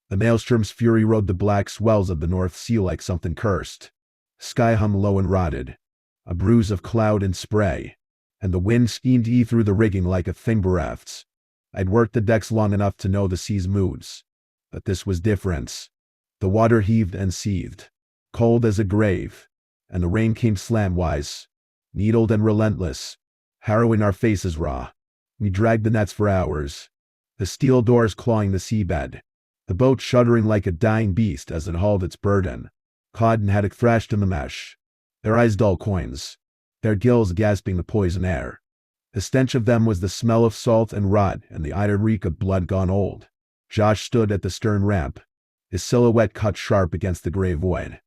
The Maelstrom's fury rode the black swells of the North Sea like something cursed. Sky hung low and rotted, a bruise of cloud and spray, and the wind steamed through the rigging like a thing bereft. I'd worked the decks long enough to know the sea's moods, but this was different. The water heaved and seethed, cold as a grave, and the rain came slant-wise, needled and relentless, harrowing our faces raw. We dragged the nets for hours, the steel doors clawing the seabed, the boat shuddering like a dying beast as it hauled its burden. Cod and haddock thrashed in the mesh, their eyes dull coins, their gills gasping the poison air. The stench of them was the smell of salt and rot and the iron reek of blood gone old. Josh stood at the stern ramp, his silhouette cut sharp against the gray void.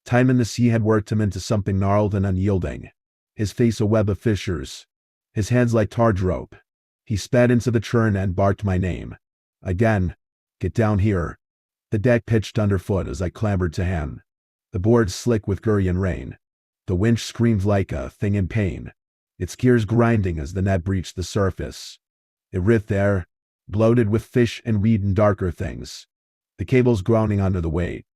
Time in the sea had worked him into something gnarled and unyielding, his face a web of fissures, his hands like tarred rope. He spat into the churn and barked my name. Again, "Get down here." The deck pitched underfoot as I clambered to him. The boards slick with Gurian rain. The winch screamed like a thing in pain, its gears grinding as the net breached the surface. It writhed there, bloated with fish and weed and darker things, the cables groaning under the weight.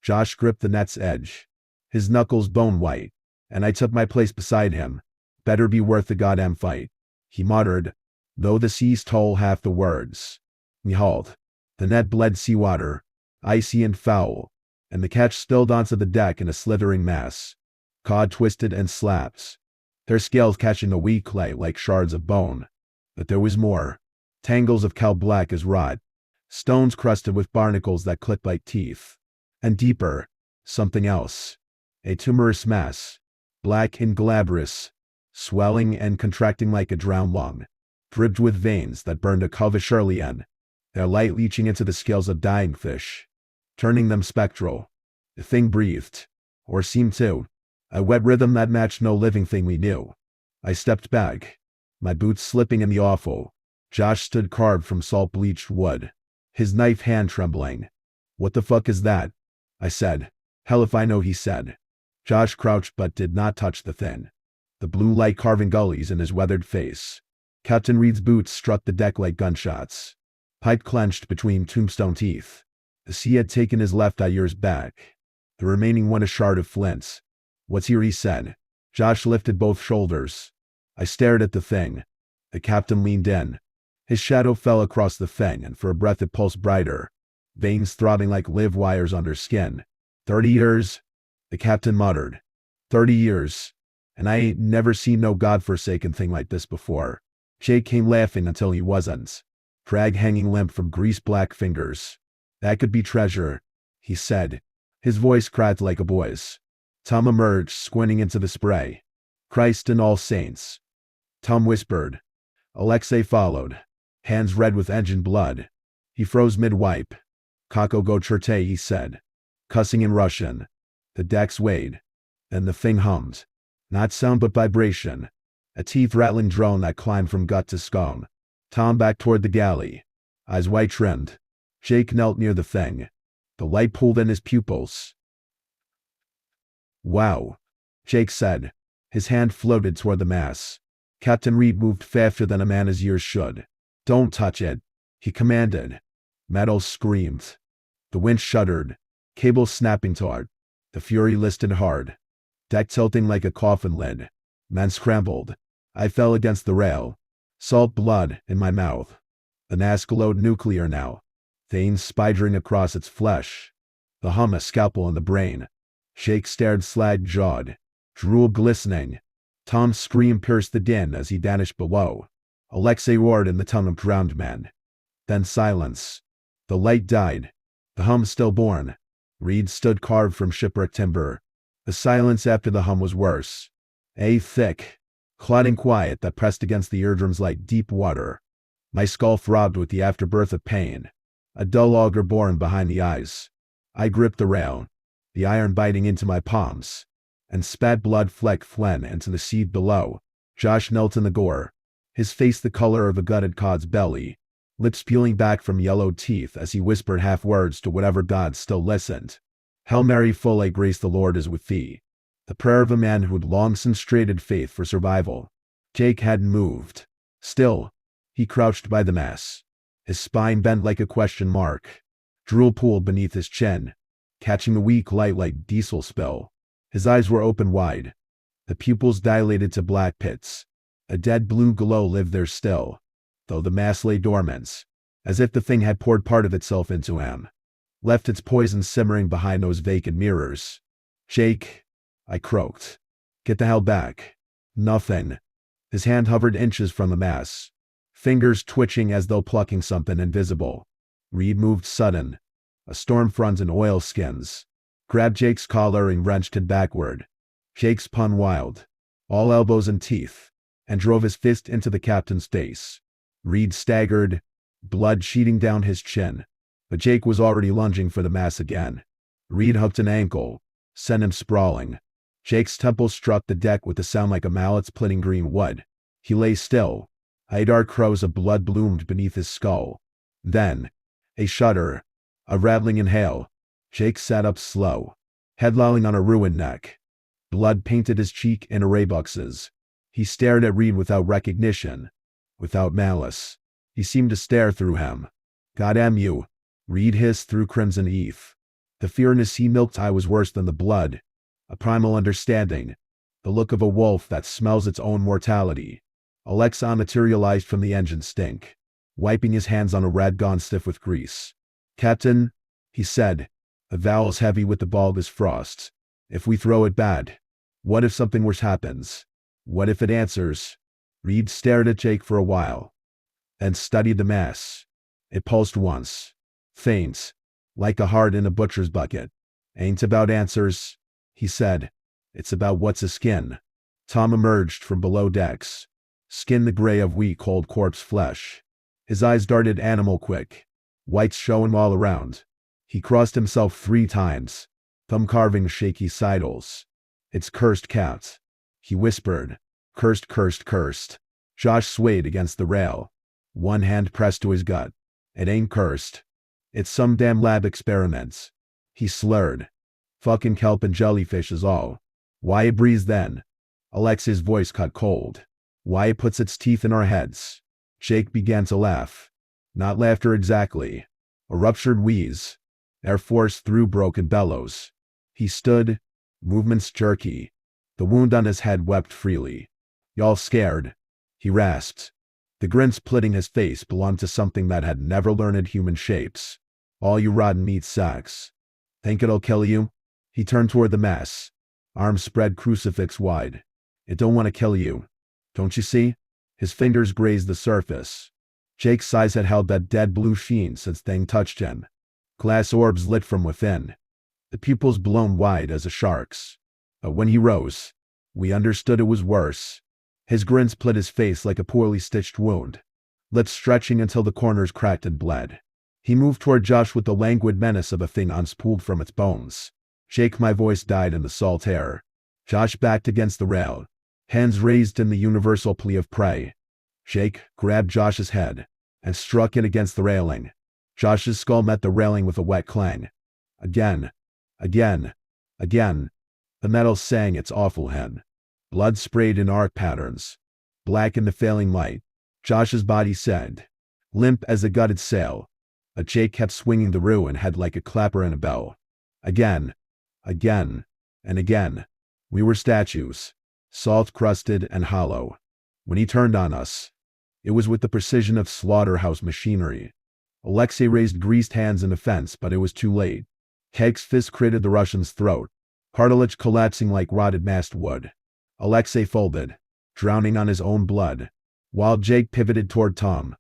Josh gripped the net's edge, his knuckles bone-white, and I took my place beside him. "Better be worth the goddamn fight," he muttered, though the seas told half the words. We hauled. The net bled seawater, icy and foul, and the catch spilled onto the deck in a slithering mass. Cod twisted and slapped, their scales catching the wee clay like shards of bone. But there was more. Tangles of cow black as rot, stones crusted with barnacles that clicked like teeth. And deeper, something else. A tumorous mass, black and glabrous, swelling and contracting like a drowned lung, dripped with veins that burned a cerulean, their light leaching into the scales of dying fish, turning them spectral. The thing breathed, or seemed to, a wet rhythm that matched no living thing we knew. I stepped back, my boots slipping in the offal. Josh stood carved from salt-bleached wood, his knife hand trembling. "What the fuck is that?" I said. "Hell if I know," he said. Josh crouched but did not touch the thing, the blue light carving gullies in his weathered face. Captain Reed's boots struck the deck like gunshots, pipe clenched between tombstone teeth. The sea had taken his left eye years back, the remaining one a shard of flint. "What's here?" he said. Josh lifted both shoulders. I stared at the thing. The captain leaned in. His shadow fell across the thing, and for a breath it pulsed brighter, veins throbbing like live wires under skin. 30 years, the captain muttered. 30 years, and I ain't never seen no godforsaken thing like this before. Jake came laughing until he wasn't, drag hanging limp from grease-black fingers. "That could be treasure," he said, his voice cracked like a boy's. Tom emerged, squinting into the spray. "Christ and all saints," Tom whispered. Alexei followed, hands red with engine blood. He froze mid-wipe. "Kako go cherte," he said, cussing in Russian. The deck swayed. Then the thing hummed. Not sound but vibration. A teeth-rattling drone that climbed from gut to scum. Tom backed toward the galley, eyes white-trimmed. Jake knelt near the thing. The light pulled in his pupils. "Wow," Jake said. His hand floated toward the mass. Captain Reed moved faster than a man his years should. "Don't touch it," he commanded. Metal screamed. The winch shuddered, cables snapping taut. The fury listed hard, deck tilting like a coffin lid. Men scrambled. I fell against the rail, salt blood in my mouth. The NAS glowed nuclear now, veins spidering across its flesh. The hum a scalpel in the brain. Jake stared slag-jawed, drool glistening. Tom's scream pierced the din as he vanished below. Alexei roared in the tongue of drowned men. Then silence. The light died, the hum stillborn. Reed stood carved from shipwreck timber. The silence after the hum was worse. A thick, clotting quiet that pressed against the eardrums like deep water. My skull throbbed with the afterbirth of pain, a dull auger born behind the eyes. I gripped the rail, the iron biting into my palms, and spat blood fleck phlegm into the sea below. Josh knelt in the gore, his face the color of a gutted cod's belly, lips peeling back from yellowed teeth as he whispered half words to whatever god still listened. "Hail Mary, full of grace, the Lord is with thee." The prayer of a man who'd long since traded faith for survival. Jake hadn't moved. Still, he crouched by the mass, his spine bent like a question mark. Drool pooled beneath his chin, catching the weak light like diesel spill. His eyes were open wide, the pupils dilated to black pits. A dead blue glow lived there still, though the mass lay dormant, as if the thing had poured part of itself into him, left its poison simmering behind those vacant mirrors. "Jake," I croaked. "Get the hell back." Nothing. His hand hovered inches from the mass, fingers twitching as though plucking something invisible. Reed moved sudden. A storm front in oilskins grabbed Jake's collar and wrenched him backward. Jake spun wild, all elbows and teeth, and drove his fist into the captain's face. Reed staggered, blood sheeting down his chin, but Jake was already lunging for the mass again. Reed hooked an ankle, sent him sprawling. Jake's temple struck the deck with a sound like a mallet splitting green wood. He lay still. Dark crows of blood bloomed beneath his skull. Then, a shudder, a rattling inhale. Jake sat up slow, head lolling on a ruined neck. Blood painted his cheek in array boxes. He stared at Reed without recognition, without malice. He seemed to stare through him. "Goddamn you," Reed hissed through crimson teeth. The fear in his sea-milked eye was worse than the blood. A primal understanding, the look of a wolf that smells its own mortality. Alexa materialized from the engine stink, wiping his hands on a rad gone stiff with grease. "Captain," he said, the vowels heavy with the bulbous frost. "If we throw it bad, what if something worse happens? What if it answers?" Reed stared at Jake for a while, then studied the mass. It pulsed once, faint, like a heart in a butcher's bucket. "Ain't about answers," he said. "It's about what's a skin." Tom emerged from below decks, skin the gray of weak, cold corpse flesh. His eyes darted animal quick, whites showing all around. He crossed himself 3 times, thumb carving shaky sidles. "It's cursed cat," he whispered. "Cursed, cursed, cursed." Josh swayed against the rail, one hand pressed to his gut. "It ain't cursed. It's some damn lab experiment." He slurred. "Fucking kelp and jellyfish is all. Why it breathes then?" Alexei's voice cut cold. "Why it puts its teeth in our heads." Jake began to laugh. Not laughter exactly. A ruptured wheeze. Air force through broken bellows. He stood, movements jerky. The wound on his head wept freely. "Y'all scared?" he rasped. The grin splitting his face belonged to something that had never learned human shapes. "All you rotten meat sacks. Think it'll kill you?" He turned toward the mass, arms spread crucifix wide. "It don't want to kill you. Don't you see?" His fingers grazed the surface. Jake's eyes had held that dead blue sheen since thing touched him. Glass orbs lit from within, the pupils blown wide as a shark's. But when he rose, we understood it was worse. His grin split his face like a poorly stitched wound, lips stretching until the corners cracked and bled. He moved toward Josh with the languid menace of a thing unspooled from its bones. "Jake," my voice died in the salt air. Josh backed against the rail, hands raised in the universal plea of prey. Jake grabbed Josh's head and struck it against the railing. Josh's skull met the railing with a wet clang. Again, again, again. The metal sang its awful hymn. Blood sprayed in arc patterns, black in the failing light. Josh's body sagged, limp as a gutted sail. But Jake kept swinging the ruined head like a clapper in a bell. Again, again, and again. We were statues, salt-crusted and hollow. When he turned on us, it was with the precision of slaughterhouse machinery. Alexei raised greased hands in defense, but it was too late. Jake's fist critted the Russian's throat, cartilage collapsing like rotted mast wood. Alexei folded, drowning on his own blood, while Jake pivoted toward Tom.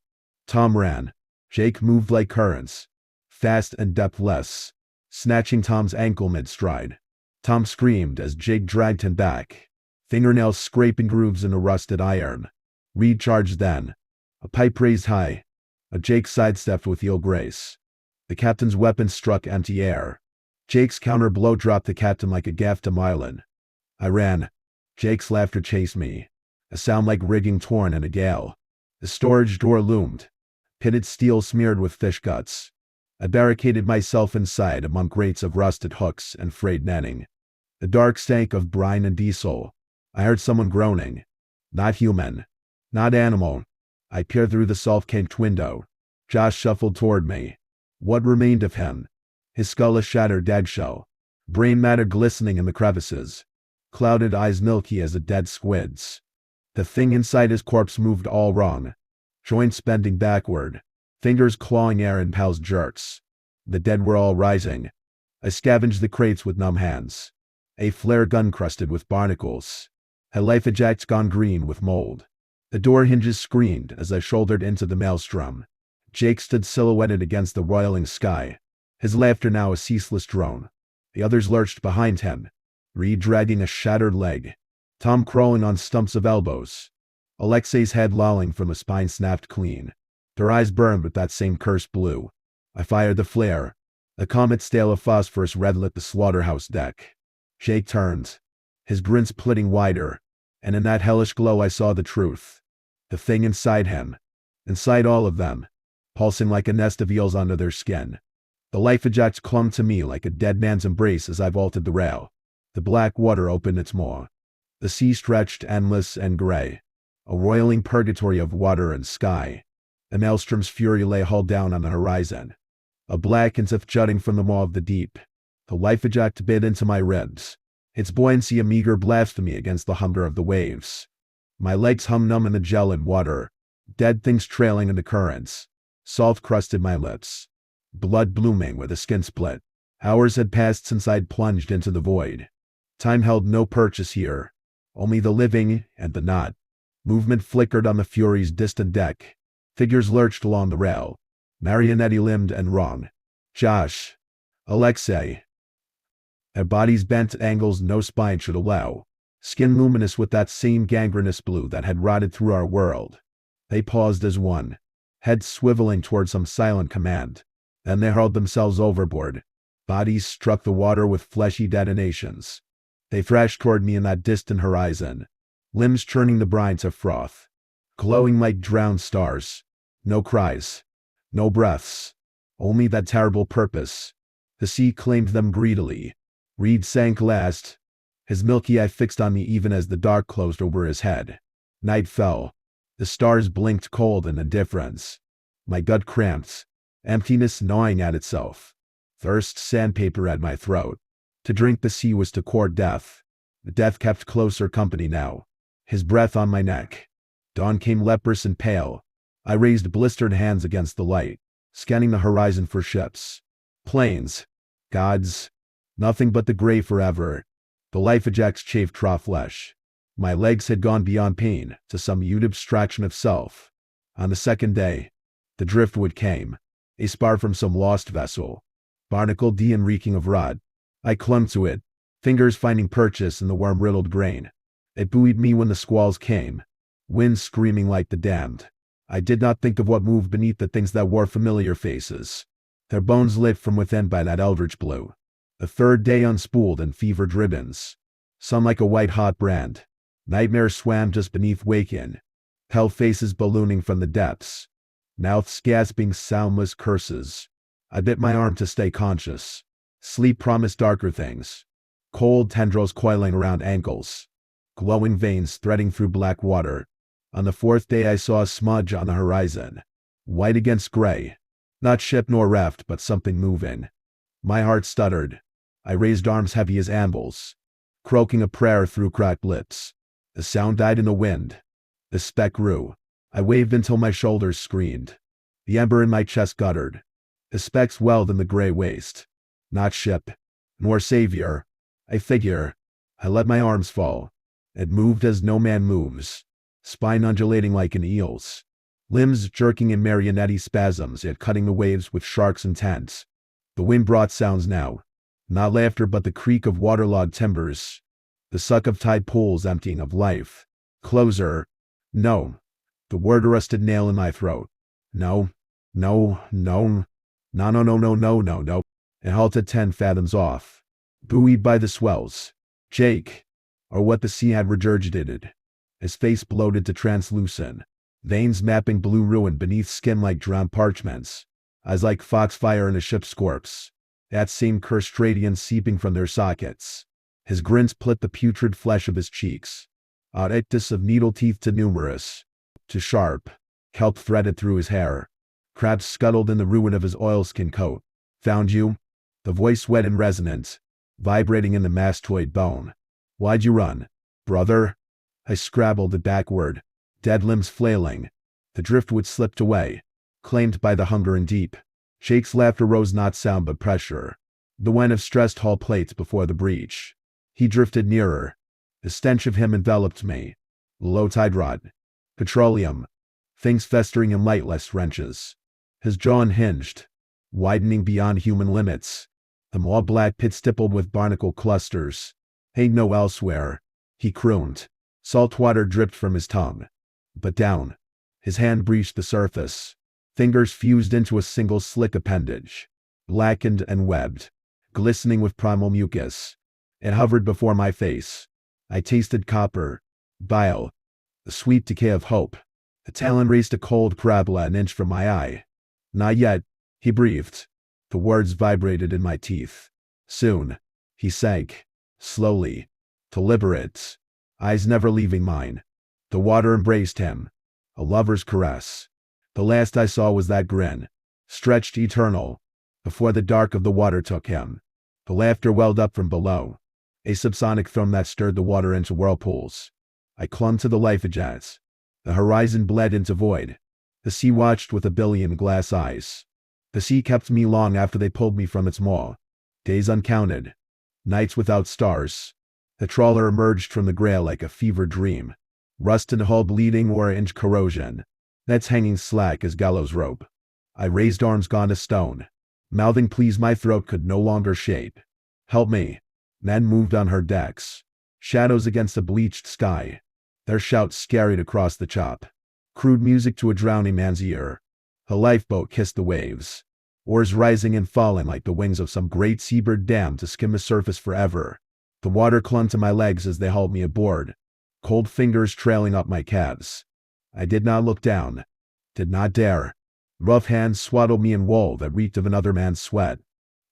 Tom ran. Jake moved like currents, fast and depthless, snatching Tom's ankle mid-stride. Tom screamed as Jake dragged him back, fingernails scraping grooves in the rusted iron. Reed charged then. A pipe raised high, but Jake sidestepped with ill grace. The captain's weapon struck empty air. Jake's counter blow dropped the captain like a gaff to Mylan. I ran. Jake's laughter chased me, a sound like rigging torn in a gale. The storage door loomed, pitted steel smeared with fish guts. I barricaded myself inside among grates of rusted hooks and frayed netting. The dark stank of brine and diesel. I heard someone groaning. Not human. Not animal. I peered through the salt-caked window. Josh shuffled toward me. What remained of him? His skull a shattered eggshell, brain matter glistening in the crevices, clouded eyes milky as a dead squid's. The thing inside his corpse moved all wrong, joints bending backward, fingers clawing air in pals jerks. The dead were all rising. I scavenged the crates with numb hands. A flare gun crusted with barnacles. A life eject gone green with mold. The door hinges screamed as I shouldered into the maelstrom. Jake stood silhouetted against the roiling sky, his laughter now a ceaseless drone. The others lurched behind him, Reed dragging a shattered leg, Tom crawling on stumps of elbows, Alexei's head lolling from a spine snapped clean. Their eyes burned with that same cursed blue. I fired the flare. The comet's tail of phosphorus red-lit the slaughterhouse deck. Jake turned, his grin splitting wider, and in that hellish glow I saw the truth. The thing inside him, inside all of them, pulsing like a nest of eels under their skin. The life ejects clung to me like a dead man's embrace as I vaulted the rail. The black water opened its maw. The sea stretched endless and gray, a roiling purgatory of water and sky. The maelstrom's fury lay hull down on the horizon, a black intif jutting from the maw of the deep. The life eject bit into my ribs, its buoyancy a meager blasphemy against the hunger of the waves. My legs hung numb in the gel and water, dead things trailing in the currents. Salt crusted my lips, blood blooming where the skin split. Hours had passed since I'd plunged into the void. Time held no purchase here, only the living and the not. Movement flickered on the Fury's distant deck. Figures lurched along the rail, marionette-limbed and wrong. Josh. Alexei. Their bodies bent at angles no spine should allow, skin luminous with that same gangrenous blue that had rotted through our world. They paused as one, heads swiveling toward some silent command. Then they hurled themselves overboard. Bodies struck the water with fleshy detonations. They thrashed toward me in that distant horizon, limbs churning the brine to froth, glowing like drowned stars. No cries, no breaths, only that terrible purpose. The sea claimed them greedily. Reed sank last, his milky eye fixed on me even as the dark closed over his head. Night fell. The stars blinked cold in indifference. My gut cramped, emptiness gnawing at itself. Thirst sandpaper at my throat. To drink the sea was to court death. Death kept closer company now, his breath on my neck. Dawn came leprous and pale. I raised blistered hands against the light, scanning the horizon for ships, planes, gods, nothing but the gray forever. The life ejects chafed raw flesh. My legs had gone beyond pain to some mute abstraction of self. On the second day, the driftwood came, a spar from some lost vessel, barnacled and reeking of rot. I clung to it, fingers finding purchase in the worm-riddled grain. It buoyed me when the squalls came, wind screaming like the damned. I did not think of what moved beneath the things that wore familiar faces, their bones lit from within by that eldritch blue. The third day unspooled in fevered ribbons, sun like a white-hot brand. Nightmares swam just beneath waking, hell faces ballooning from the depths, mouths gasping soundless curses. I bit my arm to stay conscious. Sleep promised darker things, cold tendrils coiling around ankles, glowing veins threading through black water. On the fourth day I saw a smudge on the horizon, white against gray, not ship nor raft but something moving. My heart stuttered. I raised arms heavy as anvils, croaking a prayer through cracked lips. The sound died in the wind. The speck grew. I waved until my shoulders screamed. The ember in my chest guttered. The specks welled in the gray waste. Not ship, nor savior. A figure. I let my arms fall. It moved as no man moves, spine undulating like an eel's, limbs jerking in marionette spasms yet cutting the waves with shark's intent. The wind brought sounds now, not laughter but the creak of waterlogged timbers, the suck of tide pools emptying of life. Closer. No. The word a rusted nail in my throat. No. No. No. No. No. No. No. No. No. No. It halted 10 fathoms off, buoyed by the swells. Jake, or what the sea had regurgitated. His face bloated to translucent, veins mapping blue ruin beneath skin like drowned parchments, eyes like foxfire in a ship's corpse, that same cursed radiance seeping from their sockets. His grin split the putrid flesh of his cheeks, a rictus of needle teeth to numerous, to sharp, kelp threaded through his hair. Crabs scuttled in the ruin of his oilskin coat. Found you? The voice wet and resonant, vibrating in the mastoid bone. Why'd you run, brother? I scrabbled it backward, dead limbs flailing. The driftwood slipped away, claimed by the hunger and deep. Jake's laughter rose not sound but pressure. The whine of stressed hull plates before the breach. He drifted nearer. The stench of him enveloped me. Low tide rot. Petroleum. Things festering in lightless wrenches. His jaw unhinged, widening beyond human limits. The maw black pit stippled with barnacle clusters. Ain't no elsewhere, he crooned. Salt water dripped from his tongue. But down. His hand breached the surface. Fingers fused into a single slick appendage. Blackened and webbed. Glistening with primal mucus. It hovered before my face. I tasted copper. Bile. The sweet decay of hope. The talon raised a cold crabla an inch from my eye. Not yet, he breathed. The words vibrated in my teeth. Soon. He sank. Slowly. Deliberate. Eyes never leaving mine. The water embraced him. A lover's caress. The last I saw was that grin. Stretched eternal. Before the dark of the water took him. The laughter welled up from below. A subsonic thrum that stirred the water into whirlpools. I clung to the life-jets. The horizon bled into void. The sea watched with a billion glass eyes. The sea kept me long after they pulled me from its maw. Days uncounted. Nights without stars. The trawler emerged from the grail like a fevered dream. Rust and hull bleeding or inch corrosion. Nets hanging slack as gallows rope. I raised arms gone to stone. Mouthing pleas my throat could no longer shape. Help me. Men moved on her decks. Shadows against a bleached sky. Their shouts scurried across the chop. Crude music to a drowning man's ear. A lifeboat kissed the waves. Oars rising and falling like the wings of some great seabird damned to skim the surface forever. The water clung to my legs as they hauled me aboard. Cold fingers trailing up my calves. I did not look down. Did not dare. Rough hands swaddled me in wool that reeked of another man's sweat.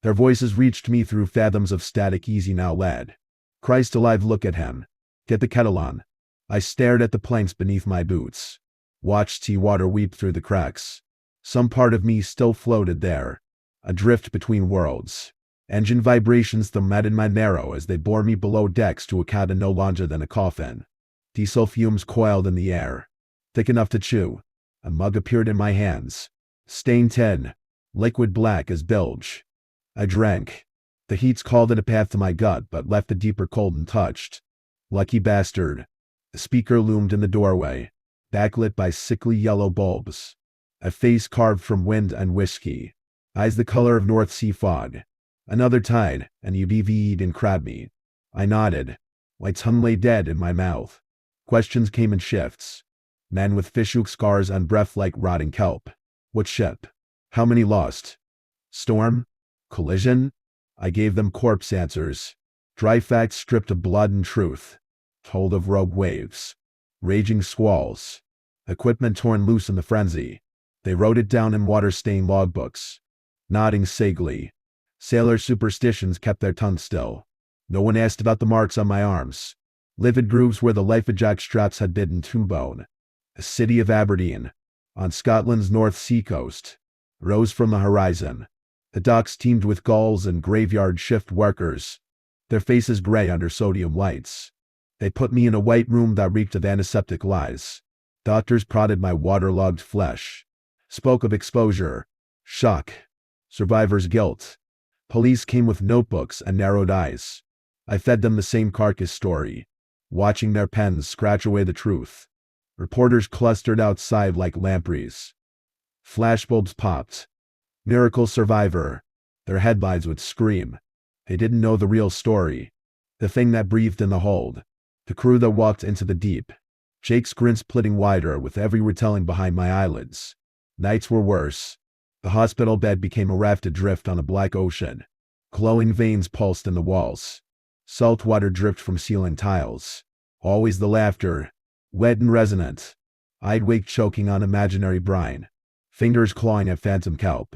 Their voices reached me through fathoms of static easy now led. Christ alive, look at him. Get the kettle on. I stared at the planks beneath my boots. Watched sea water weep through the cracks. Some part of me still floated there. Adrift between worlds. Engine vibrations thumped my marrow as they bore me below decks to a cabin no larger than a coffin. Diesel fumes coiled in the air. Thick enough to chew. A mug appeared in my hands. Stained tin. Liquid black as bilge. I drank. The heats called it a path to my gut but left a deeper cold untouched. Lucky bastard. The speaker loomed in the doorway, backlit by sickly yellow bulbs. A face carved from wind and whiskey. Eyes the color of North Sea fog. Another tide, and UBV'd in crab meat. I nodded. My tongue lay dead in my mouth. Questions came in shifts. Men with fishhook scars and breath like rotting kelp. What ship? How many lost? Storm? Collision? I gave them corpse answers. Dry facts stripped of blood and truth. Told of rogue waves. Raging squalls. Equipment torn loose in the frenzy. They wrote it down in water-stained logbooks. Nodding sagely. Sailor superstitions kept their tongues still. No one asked about the marks on my arms. Livid grooves where the life-jack straps had bitten tombone. The city of Aberdeen, on Scotland's North Sea coast, rose from the horizon. The docks teemed with gulls and graveyard shift workers, their faces gray under sodium lights. They put me in a white room that reeked of antiseptic lies. Doctors prodded my waterlogged flesh. Spoke of exposure, shock, survivor's guilt. Police came with notebooks and narrowed eyes. I fed them the same carcass story, watching their pens scratch away the truth. Reporters clustered outside like lampreys. Flashbulbs popped. Miracle survivor. Their headlines would scream. They didn't know the real story. The thing that breathed in the hold. The crew that walked into the deep. Jake's grin splitting wider with every retelling behind my eyelids. Nights were worse. The hospital bed became a raft adrift on a black ocean. Glowing veins pulsed in the walls. Salt water dripped from ceiling tiles. Always the laughter. Wet and resonant. I'd wake choking on imaginary brine. Fingers clawing at phantom kelp.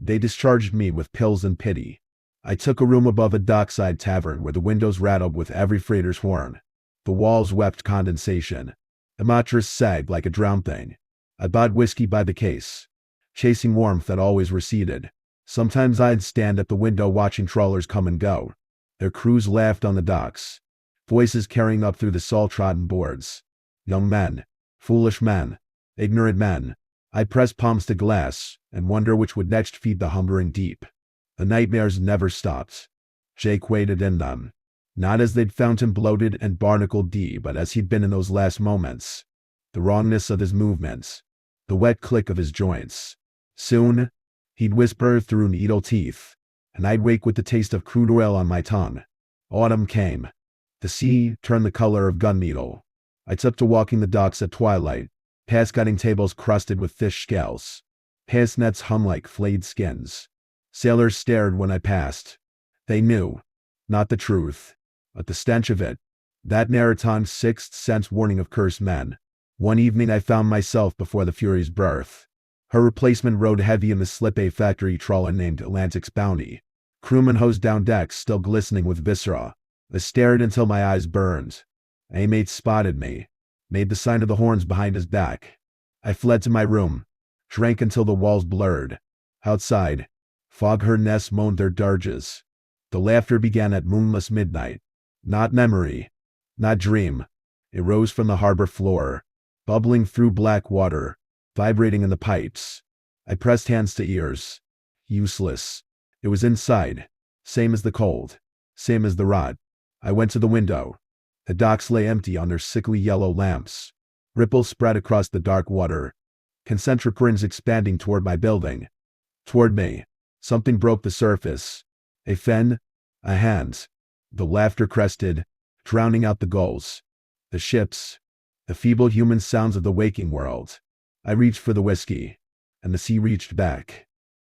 They discharged me with pills and pity. I took a room above a dockside tavern where the windows rattled with every freighter's horn. The walls wept condensation. The mattress sagged like a drowned thing. I bought whiskey by the case. chasing warmth that always receded. Sometimes I'd stand at the window watching trawlers come and go. Their crews laughed on the docks, voices carrying up through the salt-trodden boards. Young men, foolish men, ignorant men. I'd press palms to glass and wonder which would next feed the hungering deep. The nightmares never stopped. Jake waited in them, not as they'd found him bloated and barnacled deep, but as he'd been in those last moments. The wrongness of his movements, the wet click of his joints. Soon, he'd whisper through needle teeth, and I'd wake with the taste of crude oil on my tongue. Autumn came. The sea turned the color of gun needle. I took to walking the docks at twilight, past gutting tables crusted with fish scales, past nets hung like flayed skins. Sailors stared when I passed. They knew, not the truth, but the stench of it, that Narraton's sixth sense warning of cursed men. One evening I found myself before the Fury's berth. Her replacement rode heavy in the slip-A factory trawler named Atlantic's Bounty. Crewmen hosed down decks still glistening with viscera. I stared until my eyes burned. A mate spotted me, made the sign of the horns behind his back. I fled to my room, drank until the walls blurred. Outside, foghorn nests moaned their dirges. The laughter began at moonless midnight. Not memory, not dream. It rose from the harbor floor, bubbling through black water, vibrating in the pipes. I pressed hands to ears. Useless. It was inside, same as the cold, same as the rot. I went to the window. The docks lay empty under sickly yellow lamps. Ripples spread across the dark water, concentric rings expanding toward my building. Toward me. Something broke the surface. A fin, a hand. The laughter crested, drowning out the gulls, the ships, the feeble human sounds of the waking world. I reached for the whiskey, and the sea reached back.